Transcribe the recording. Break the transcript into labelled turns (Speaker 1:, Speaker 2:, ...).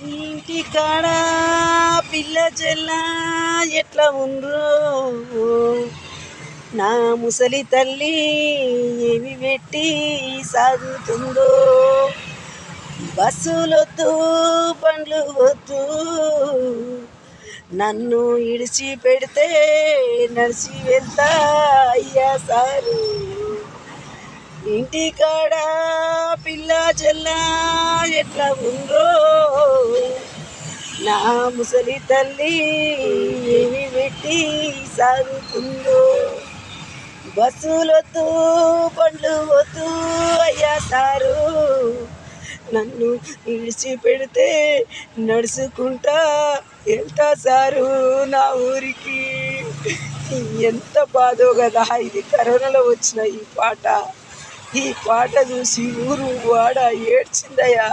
Speaker 1: ఇంటి కాడ పిల్ల చెల్ల ఎట్లా ఉందో, నా ముసలి తల్లి ఏమి పెట్టి సాగుతుందో. బస్సులొద్దు బండ్లు వద్దు, నన్ను ఇడిచి పెడితే నడిచి వెళ్తా అయ్యా సారు. ఇంటి కాడ పిల్ల చెల్ల ఎట్లా ఉందో, నా ముసలి తల్లి ఏమి పెట్టి సాగుతుందో. బస్సులొద్దు బండ్లు వద్దు అయ్యా సారు, నన్ను ఇడిచి పెడితే నడుచుకుంటా వెళ్తా సారు నా ఊరికి. ఎంత బాధో కదా ఇది. కరోనాలో వచ్చిన ఈ పాట చూసి ఊరు వాడ ఏడ్చిందయ్యా.